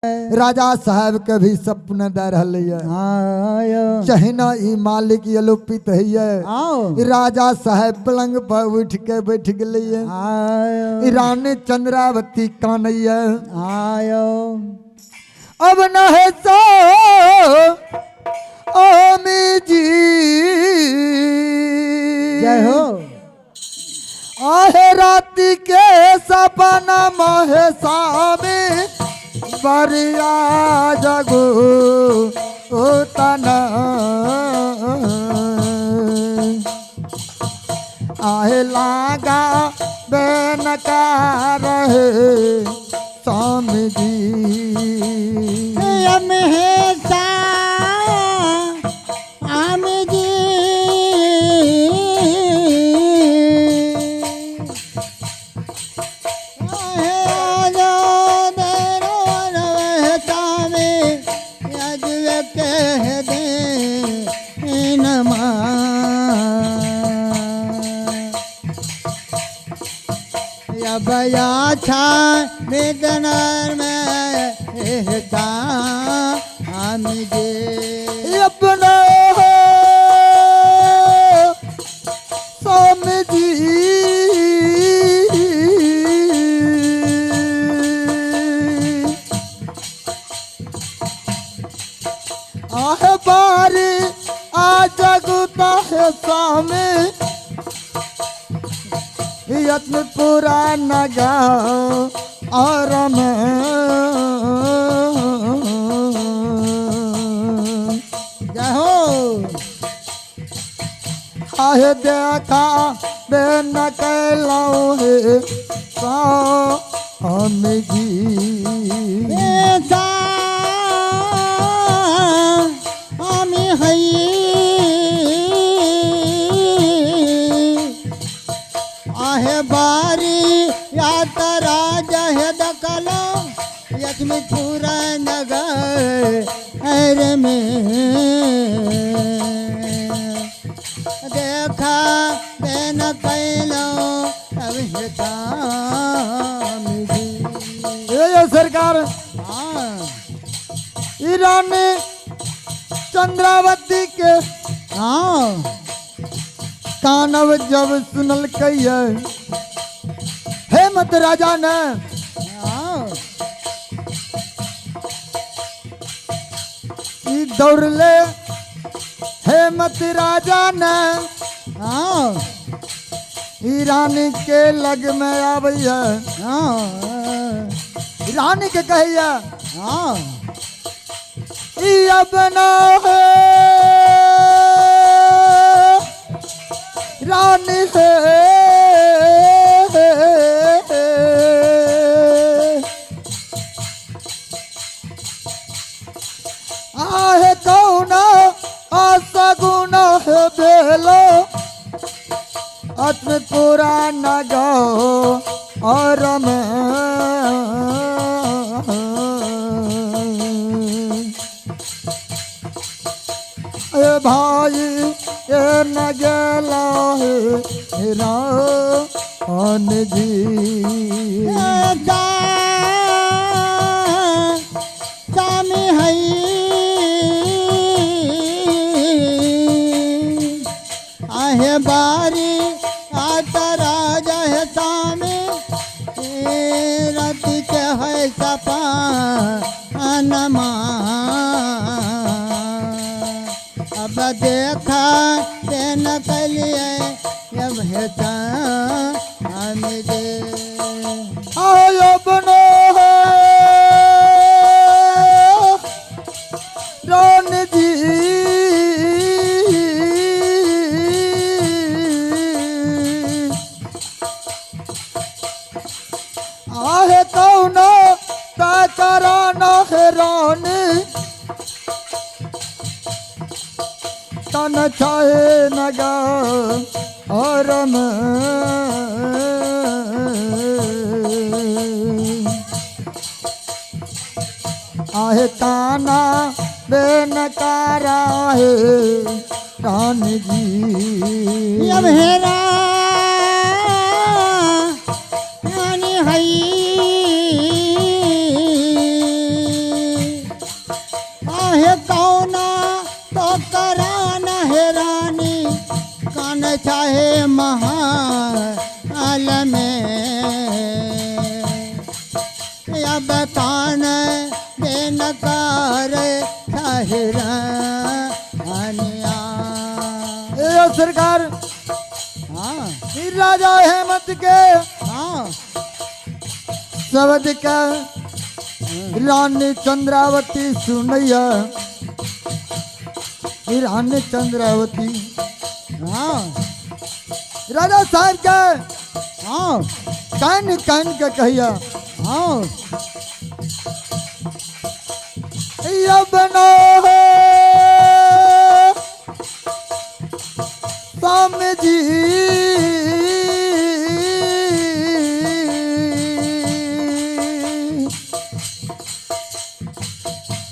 राजा साहब के भी सपने दे रही है चहना ई मालिक यलोपित है। राजा साहब पलंग पर उठ के बैठ गई है। रानी चंद्रावती कानैया अब न है सो ओमी जी जय हो। आहे राती के सपना मोहे सामे बरिया जगो तना आहे लागा बेनकार रहे स्वामी जी हमेशा आम जी कह दे नमा या बया छा बेदनर में रहता हम जे अपना स्वामी जी आहे बारी आ जगता है स्वामी यत्न पूरा नगा और आहे देखा बे न कहलाओ है स्वामी जी स्वामी हई आहे बारी या राजा है दकलो यज्ञ पूरा नगर अरे में देखा बेन कैलो अब ये सरकार ईरानी चंद्रावती के कानव जब सुनल कहिए हेमत राजा ने दौड़ ले हेमत राजा ने ईरानी के लग में आबैया रानी के कहिया अब न है रानी है आहे कौन असगुन है बेलो अत्म पूरा न गो और ए भाई ए न गेला है रान जी स्वामी हई आहे बारी आता राजा है स्वामी राती के है सपा अनमा अब देखा तेन कलिए जब हेता हम दे आयो बनो है रान जी आहे कौन कराना है रानी तन छाए नगा और आहे ताना बेनकारा है रानी जी अब हेरा रानी हई चाहे महाल में अब कान बेनकार साहिरा ए सरकार हाँ राजा हेमंत के हाँ शब्द का रानी चंद्रावती सुनैया रानी चंद्रावती हाँ राजा साहब का हाँ कान कान का कहिया हाँ या बनो स्वामी जी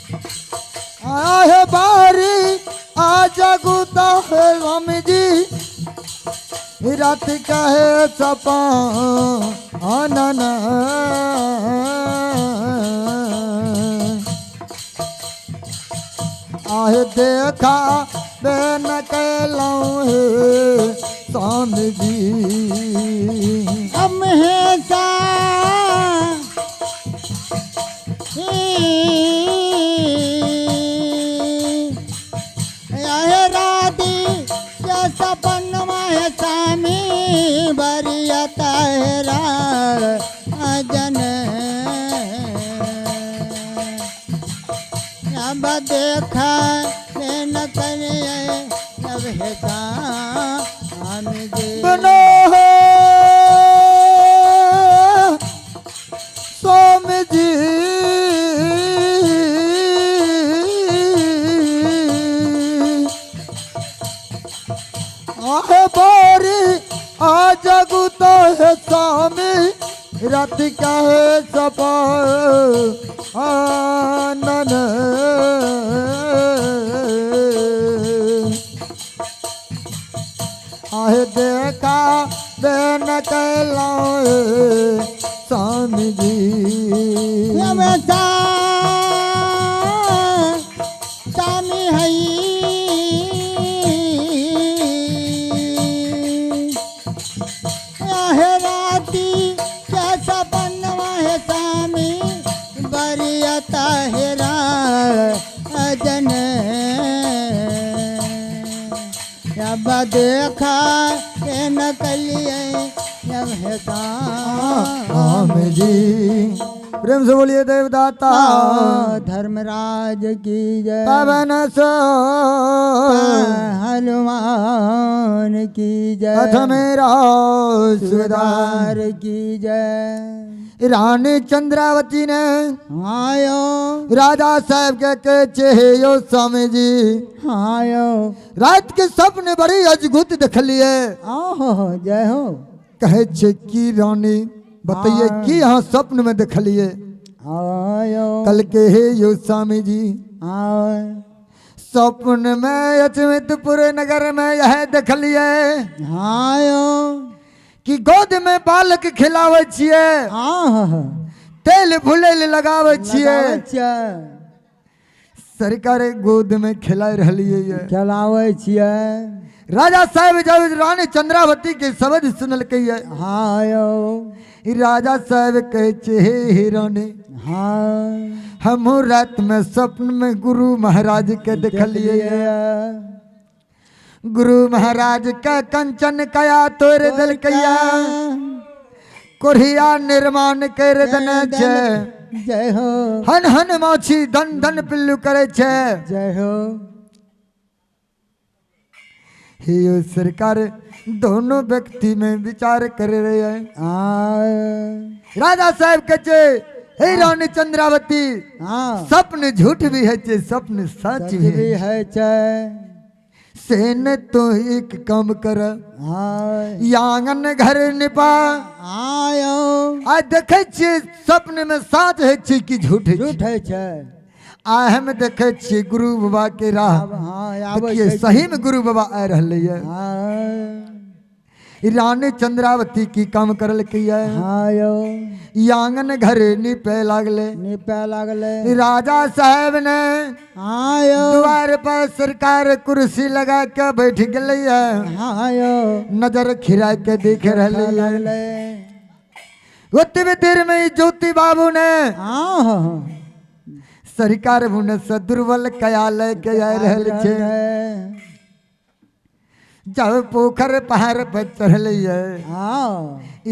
आया है बारी आज गुता है स्वामी जी रात का है सपा आना आए देखा बेन कहलाऊं है स्वामी जी हम है सा राधी जैसा बनवा है स्वामी बरिया तेरा अजन अब देखा न करे अब है स्वामी जी बनो हो स्वामी जी आहे बारी आज गुता है स्वामी रात का है सपा आनन आहे देखा बेन कहलाओ स्वामी जी हमेशा स्वामी है राती कैसा बनवा है स्वामी बरिया ताहिरा अजन अब देखा न कलिए जब है स्वामी जी प्रेम से बोलिए देवदाता धर्मराज की जय पवन सो हनुमान की जय अथ मेरा सुधार सुधार की जय रानी चंद्रावती ने आयो राजा साहब के चेहे यो स्वामी जी आयो रात के सपने बड़ी अजगुत देख लिए आहो जय हो कहे छे की रानी बताइए की यहाँ स्वप्न में देख लिए आयो कल के हे यो स्वामी जी आओ स्वप्न में अचमितपुर नगर में यह देख लिए आयो कि गोद में बालक खिलावे छिए आहो तेल फुलेल लगावे छिए छिए सरकार गोद में खिला रही है चलावे छिए राजा साहब जब रानी चंद्रावती के शब्द सुनल के आयो राजा साहब कहे छे हे रानी हाँ हम रात में स्वप्न में गुरु महाराज के देख लिए गुरु महाराज का कंचन कया तोर दल कया कोरिया निर्माण कर दन छे जय हो हन हन माछी धन धन पिल्लू करे छे जय हो हे यो सरकार दोनों व्यक्ति में विचार कर रहे हैं राजा साहब कहे हे रानी चंद्रावती स्वप्न झूठ भी है चे स्वप्न सच भी है चे सेन तो एक काम कर आंगन घर निपा आयो आज देखे छे स्वप्न में साच है छे कि झूठ झूठ है चे आ हम देखे छे गुरु बाबा के राह हाँ देखिए सही में गुरु बाबा आ रहे हैं रानी चंद्रावती की काम करल किया हाँ यो आंगन घर निपे लागले निपे लागले राजा साहब ने हाँ यो द्वार पर सरकार कुर्सी लगा के बैठ गई है हाँ यो नजर खिरा के देख रही है लागले उतने देर में ही ज्योति बाबू ने हाँ सरकार मुन से दुर्बल कया लेके आ रहल छे जब पोखर पहाड़ पर चढ़ लिये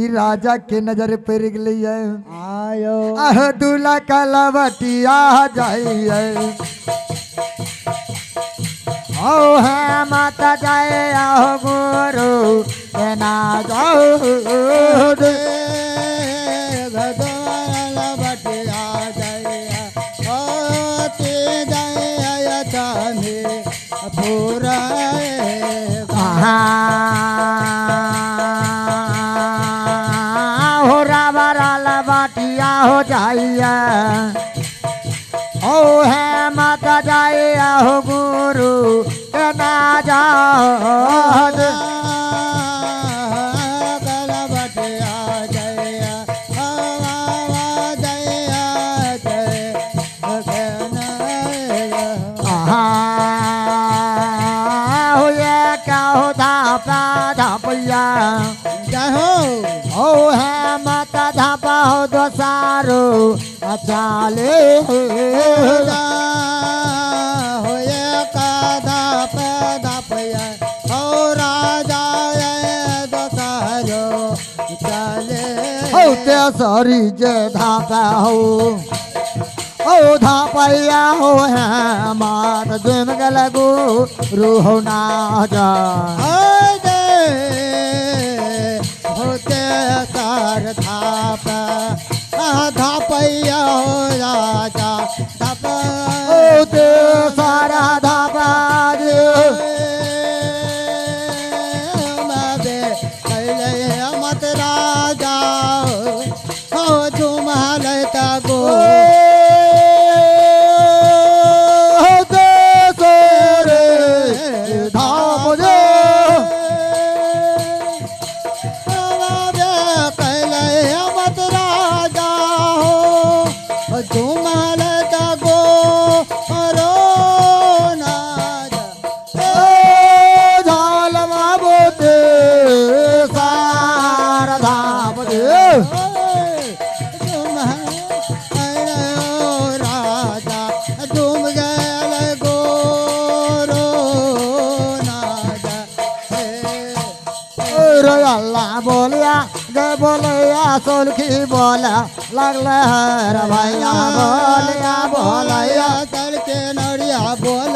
ई राजा के नजर पर गई आयो आह दूल्हा का लवटिया जाइए ओ है माता जाए आहो गुरु के ना जाओ दे भगवान बटिया जया ओ ते जया चांदी पूरा हो रावरा लबाटिया हो जाइया ओ है माता जाइया हो गुरु के ना जाओ दे। ओ है माता धापा हो दो सारो चाले हो का धाप धापया हो राजा दो सारो चले हो ते सारी जे धापा हो ओ धापया हो है मात जुम गलगो रूह ना जा होते सार धाप धापया हो राजा धाप ओ ते सारा धापा कैले मत राजा हो झुमल गो बोलिया गे बोलिया सोलखी बोला लगले हर भैया बोलिया बोलिया चल के नड़िया बोल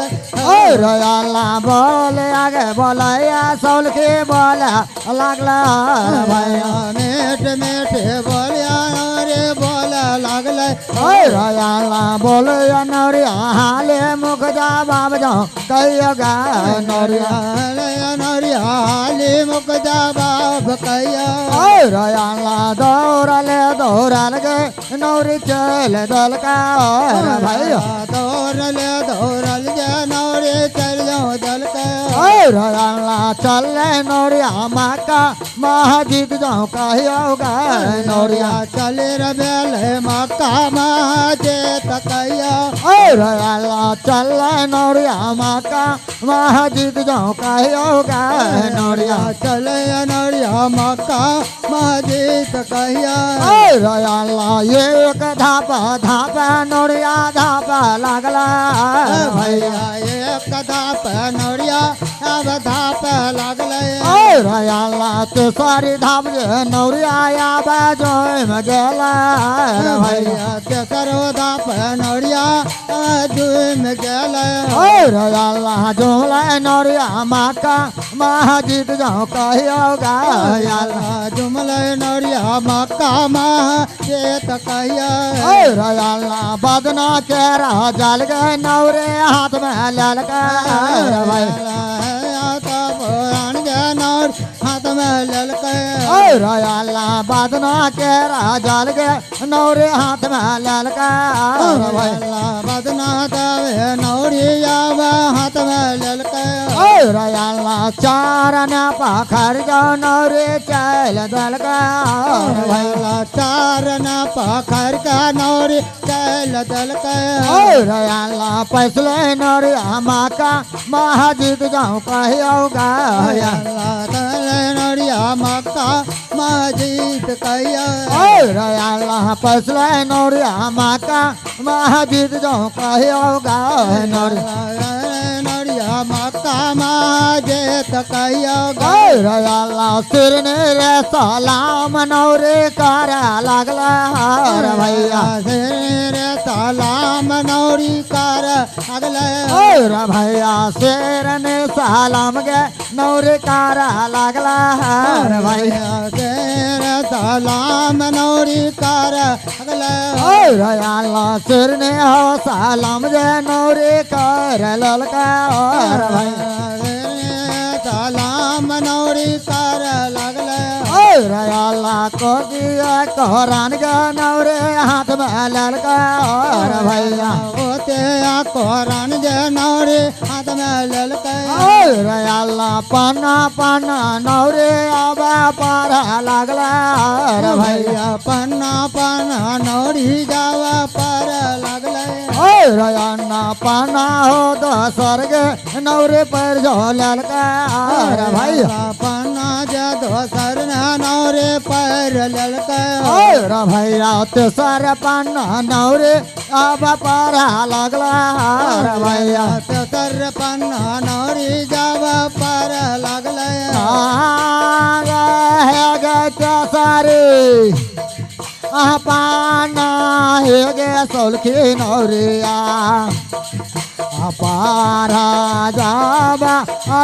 रोयाला बोलिया गे बोलिया सोलखी बोला लगले हर भैया मीठ मीठ बोलिया रे बोला लगले रोयाला बोलिया नौरिया हाले मुख जा बाब जाओ कहियो गा नौरिया नौरिया हाले मुख जा बाब कहियो रोयाला दौड़ल गे नौरी चल दल का भैया दौड़ल जे नौरी चल जाओ दल का रोयाला चल नौरिया माँ का महाजीत जाओ कहियो गा नौरिया चले रबेल मक्का महाजीत कहियो रोयाला चल नौरिया माँ का महाजीत जाओ कहियो गा नौरिया चले नौरिया मक्का महाजीत कहियो रोयाला एक धापा नौरिया धापा लागला भैया एक धाप नौरिया अब धाप लागले रोयाला तो सारी धाप नौरिया या बाजो में गेला भैया तेसरो धाप नौरिया जुम गेले रोयाला जोला नौरिया माँ का महाजीत जाओ कहियो गा जुमल नौरिया मक्का महाजीत कहियो रोयाला बदना के रहा जल गए नौरे हाथ में ललका नौर हाथ में ललके रोयाला बदना के रहा जल गए नौरे हाथ में ललका बदना दे नौरिया हाथ में ललके रयाला चारण पाखर जानो रे चल दल का भैला चारण पाखर का नौरी चल दल का रयाला पैसले नौरी हमा का महाजीत जाऊं कहियोगा नौरिया मक्का महाजीत कहियो रयाला पैसले नौरी हमा का महाजीत जाऊं कहियोगा नौरिया मक्का महाजीत कहियो रयाला सिर ने रे सलाम नौरे कारा लागला भैया रे सलाम नौरी कर अगले भैया शेर ने सलाम गे नौरे कारा लागला भैया रे सलाम नौरी कर अगले रयाला सिर ने हो सलाम जे नौरे कर ललका सलाम नौरी कर लगले रयाला को दिया कोहरान गे नौरे हाथ में ललका भैया होते कोहरान जे नौरी हाथ में ललके रयाला पाना पाना नौरे आबा पारा लागला भैया पन्ना पन्ना नौरी जावा पर लगले रयाना पाना हो दो स्वर्ग नौरे पर जो ललका भैया पन्ना जा दोसर नौरे पर ललके भैया तेसर पाना नौरे आबा पारा लागला भैया तेसर पन्ना नौरी जावा पर लगले तेसरे पाना हे गे सोलखी नौरिया पारा जाबा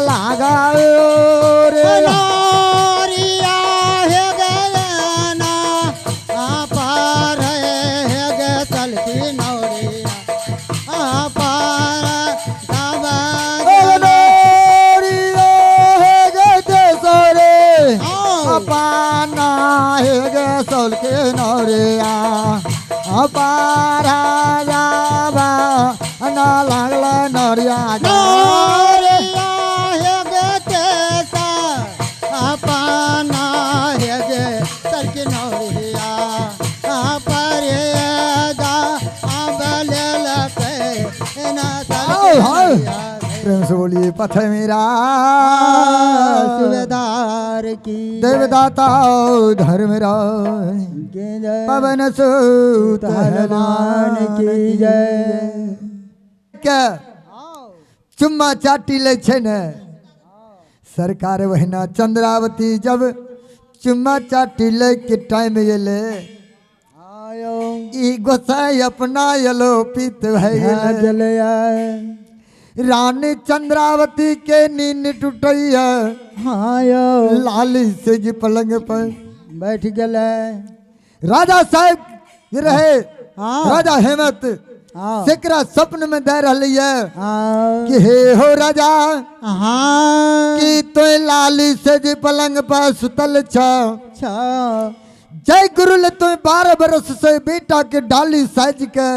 लागा रे नौरिया हे गना पार हे गे चलती नौरिया पार जाबा नौरिया हे गे तेसरे पाना हे गे सोलखी नौरिया पारा जाबा ना लागला नौरिया नौरिया हे गे तेसा पाना हे गे चलती नौरिया पर जा बले लके ना प्रेम से बोलिए पथ मेरा सुबेदार की देवदाता धर्म पवन सूत हनुमान की जय क्या चुम्मा चाटी ले छे ने सरकार वहना चंद्रावती जब चुम्मा चाटी ले के टाइम ये ले आयो ई गोसाई अपना यलो पीत चले आए रानी चंद्रावती के नींद टूटई है आयो लाली से जी पलंग पर बैठ गए राजा साहब रहे हाँ। राजा हेमंत हाँ। सेकरा स्वप्न में दे रही है हाँ। कि हे हो राजा हाँ। कि तो लाली से जी पलंग पर सुतल छ जय गुरु तो 12 बरस से बेटा के डाली साज के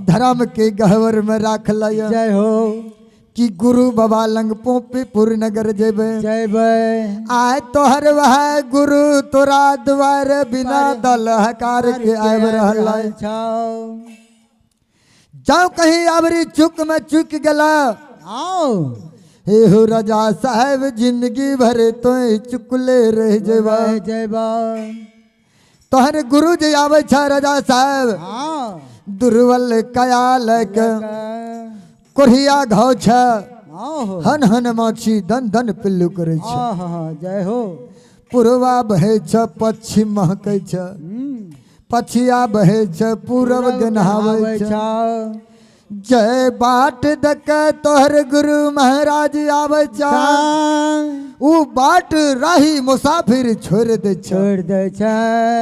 धर्म के गहवर में राख लिया जय हो कि गुरु बाबा लंग पोपीपुर नगर जेबे आए तोहर वह गुरु तोरा द्वार बिना दल हकार के आब रहल जाओ कहीं अबरी चुक में चुक गला हे हो राजा साहब जिंदगी भर तो चुकले रह जेबा तोहर गुरु जी आवे छ राजा साहब दुर्बल कयाल के कोढ़िया घाव छ हन हन माछी धन धन पिल्लू करे छ जय हो पूर्वा बहे छ पश्चिम महकै छ पछिया बहे छ पूरब गनहावे छ जय बाट दक तोहर गुरु महाराज आवे छ ऊ बाट राही मुसाफिर छोड़ दे छ